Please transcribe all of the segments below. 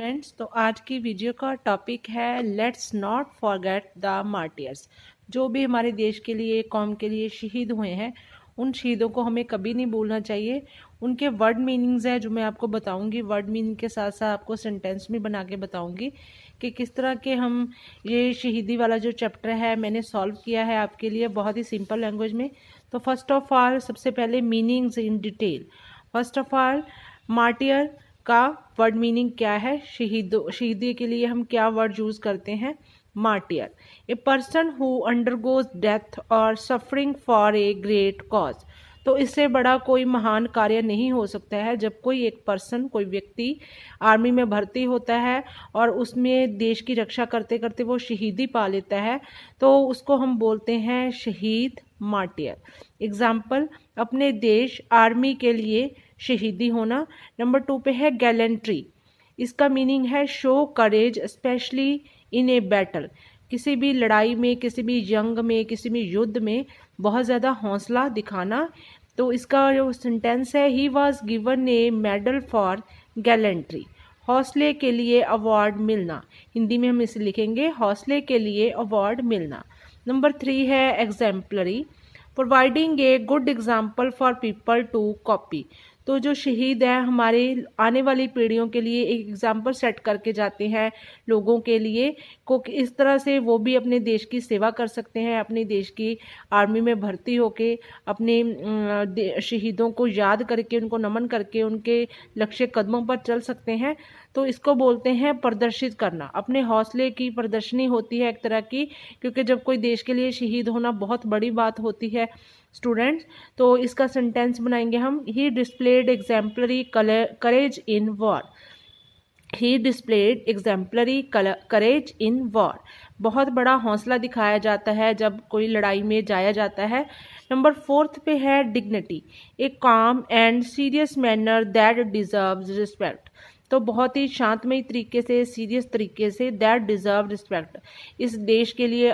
Friends, तो आज की वीडियो का टॉपिक है let's not forget the martyrs. जो भी हमारे देश के लिए, कौम के लिए शहीद हुए हैं, उन शहीदों को हमें कभी नहीं भूलना चाहिए। उनके वर्ड मीनिंग्स हैं जो मैं आपको बताऊंगी। वर्ड मीनिंग के साथ साथ आपको सेंटेंस भी बना के बताऊंगी कि किस तरह के हम ये शहीदी वाला जो चैप्टर है मैंने सॉल्व किया है आपके लिए बहुत ही सिंपल लैंग्वेज में। तो फर्स्ट ऑफ ऑल, सबसे पहले meanings in detail. First of all, martyr का वर्ड मीनिंग क्या है, शहीदी के लिए हम क्या वर्ड यूज करते हैं। Martyr, a person who undergoes death और suffering for a great cause. तो इससे बड़ा कोई महान कार्य नहीं हो सकता है जब कोई एक पर्सन, कोई व्यक्ति आर्मी में भर्ती होता है और उसमें देश की रक्षा करते करते वो शहीदी पा लेता है, तो उसको हम बोलते हैं शहीद, मार्टियर। एग्जाम्पल, अपने देश आर्मी के लिए शहीदी होना। नंबर 2 पे है गैलेंट्री। इसका मीनिंग है show courage specially in a battle. किसी भी लड़ाई में, किसी भी जंग में, किसी भी युद्ध में बहुत ज़्यादा हौसला दिखाना। तो इसका जो सेंटेंस है, he was given A medal for gallantry. हौसले के लिए अवार्ड मिलना। हिंदी में हम इसे लिखेंगे हौसले के लिए अवार्ड मिलना। नंबर 3 है exemplary, providing a good example for people to copy. तो जो शहीद है हमारे आने वाली पीढ़ियों के लिए एक एग्जाम्पल सेट करके जाते हैं लोगों के लिए को, इस तरह से वो भी अपने देश की सेवा कर सकते हैं, अपने देश की आर्मी में भर्ती होके अपने शहीदों को याद करके, उनको नमन करके उनके लक्ष्य कदमों पर चल सकते हैं। तो इसको बोलते हैं प्रदर्शित करना। अपने हौसले की प्रदर्शनी होती है एक तरह की, क्योंकि जब कोई देश के लिए शहीद होना बहुत बड़ी बात होती है स्टूडेंट्स। तो इसका सेंटेंस बनाएंगे हम, he displayed exemplary courage in war. He displayed exemplary courage in war. बहुत बड़ा हौसला दिखाया जाता है जब कोई लड़ाई में जाया जाता है। नंबर 4 पे है डिग्निटी, ए काम and serious manner that deserves respect. तो बहुत ही शांतमयी तरीके से, सीरियस तरीके से, दैट डिजर्व रिस्पेक्ट। इस देश के लिए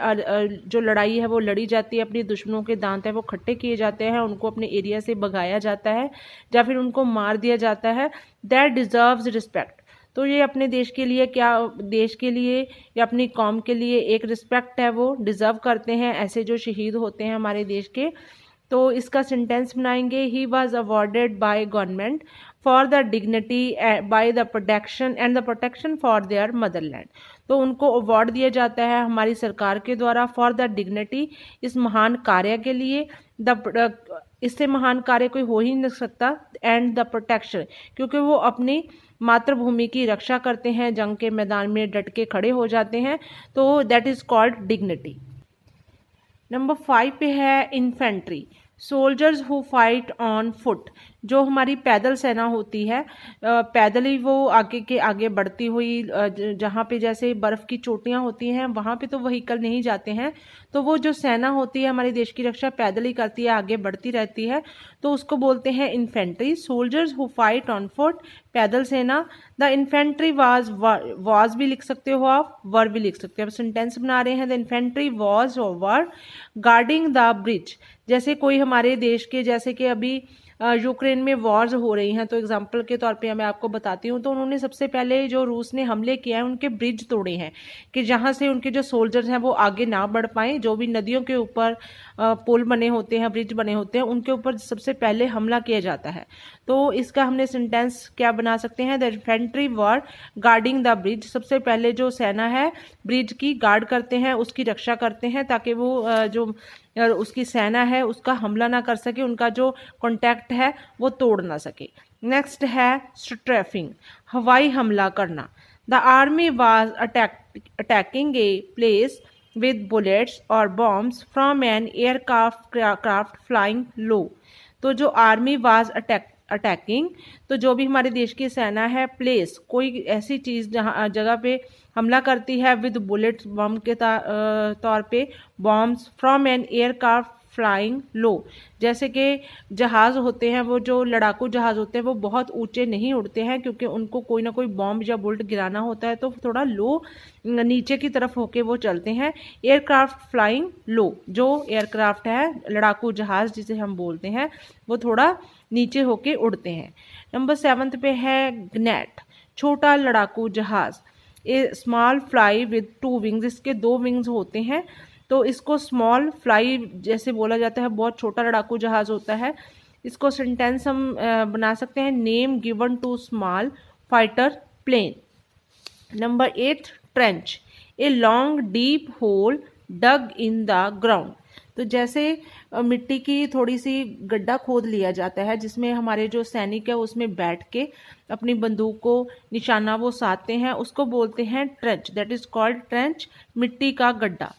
जो लड़ाई है वो लड़ी जाती है, अपने दुश्मनों के दांत है वो खट्टे किए जाते हैं, उनको अपने एरिया से भगाया जाता है या फिर उनको मार दिया जाता है। That deserves respect. तो ये अपने देश के लिए, क्या देश के लिए या अपनी कौम के लिए एक रिस्पेक्ट है वो डिजर्व करते हैं ऐसे जो शहीद होते हैं हमारे देश के। तो इसका सेंटेंस बनाएंगे, he was awarded by government for the dignity by the protection and the protection for their Motherland. तो उनको अवार्ड दिया जाता है हमारी सरकार के द्वारा फॉर द डिग्निटी, इस महान कार्य के लिए। इससे महान कार्य कोई हो ही नहीं सकता। एंड द प्रोटेक्शन, क्योंकि वो अपनी मातृभूमि की रक्षा करते हैं, जंग के मैदान में डट के खड़े हो जाते हैं। तो that is called dignity. Number 5 पे है infantry, soldiers who fight on foot. जो हमारी पैदल सेना होती है, पैदल ही वो आगे के आगे बढ़ती हुई, जहाँ पे जैसे बर्फ़ की चोटियाँ होती हैं वहाँ पे तो व्हीकल नहीं जाते हैं, तो वो जो सेना होती है हमारे देश की रक्षा पैदल ही करती है, आगे बढ़ती रहती है, तो उसको बोलते हैं infantry. Soldiers who fight on foot, पैदल सेना। द इन्फेंट्री वाज भी लिख सकते हो आप, वर भी लिख सकते हो। अब सेंटेंस बना रहे हैं, द इन्फेंट्री वाज और वर गार्डिंग द ब्रिज। जैसे कोई हमारे देश के, जैसे कि अभी यूक्रेन में वॉर्स हो रही हैं, तो एग्जांपल के तौर पे मैं आपको बताती हूँ। तो उन्होंने सबसे पहले जो रूस ने हमले किया है उनके ब्रिज तोड़े हैं कि जहाँ से उनके जो सोल्जर्स हैं वो आगे ना बढ़ पाएं। जो भी नदियों के ऊपर पुल बने होते हैं, ब्रिज बने होते हैं, उनके ऊपर सबसे पहले हमला किया जाता है। तो इसका हमने सेंटेंस क्या बना सकते हैं, the infantry were guarding the bridge. सबसे पहले जो सेना है ब्रिज की गार्ड करते हैं, उसकी रक्षा करते हैं, ताकि वो जो उसकी सेना है उसका हमला ना कर सके, उनका जो कॉन्टैक्ट है वो तोड़ ना सके। नेक्स्ट है स्ट्रैफिंग, हवाई हमला करना। The army was attacking a place with bullets और bombs from an aircraft flying low. तो जो आर्मी वाज अटैकिंग, तो जो भी हमारे देश की सेना है, प्लेस कोई ऐसी चीज़ जहाँ जगह पे हमला करती है, विद बुलेट्स बम के तौर पे, bombs from an aircraft flying low. जैसे कि जहाज़ होते हैं, वो जो लड़ाकू जहाज़ होते हैं वो बहुत ऊंचे नहीं उड़ते हैं, क्योंकि उनको कोई ना कोई बॉम्ब या बुलेट गिराना होता है, तो थोड़ा लो नीचे की तरफ होके वो चलते हैं। एयरक्राफ्ट फ्लाइंग लो, जो एयरक्राफ्ट है, लड़ाकू जहाज़ जिसे हम बोलते हैं, वो थोड़ा नीचे होके उड़ते हैं। नंबर 7 पे है ग्नेट, छोटा लड़ाकू जहाज। ए स्मॉल फ्लाई विद 2 विंग्स, इसके 2 विंग्स होते हैं, तो इसको स्मॉल फ्लाई जैसे बोला जाता है, बहुत छोटा लड़ाकू जहाज होता है। इसको सेंटेंस हम बना सकते हैं, name given to small fighter plane. Number 8 trench, a long deep hole dug in the ground. तो जैसे मिट्टी की थोड़ी सी गड्ढा खोद लिया जाता है जिसमें हमारे जो सैनिक है उसमें बैठ के अपनी बंदूक को निशाना वो साधते हैं, उसको बोलते हैं trench, that is called trench, मिट्टी का गड्ढा।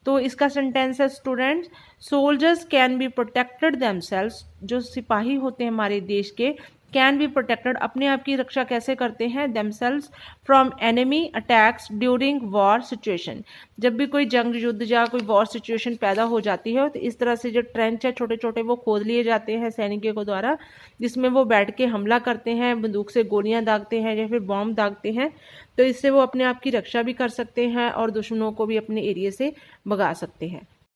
तो इसका सेंटेंस है students, soldiers can be protected themselves, जो सिपाही होते हैं हमारे देश के, कैन बी प्रोटेक्टेड, अपने आप की रक्षा कैसे करते हैं, themselves from enemy attacks during war situation. जब भी कोई जंग युद्ध या कोई वॉर सिचुएशन पैदा हो जाती है तो इस तरह से जो ट्रेंच है छोटे छोटे वो खोद लिए जाते हैं सैनिकों को द्वारा, जिसमें वो बैठ के हमला करते हैं, बंदूक से गोलियां दागते हैं या फिर बॉम्ब दागते हैं। तो इससे वो अपने आप की रक्षा भी कर सकते हैं और दुश्मनों को भी अपने एरिया से भगा सकते हैं।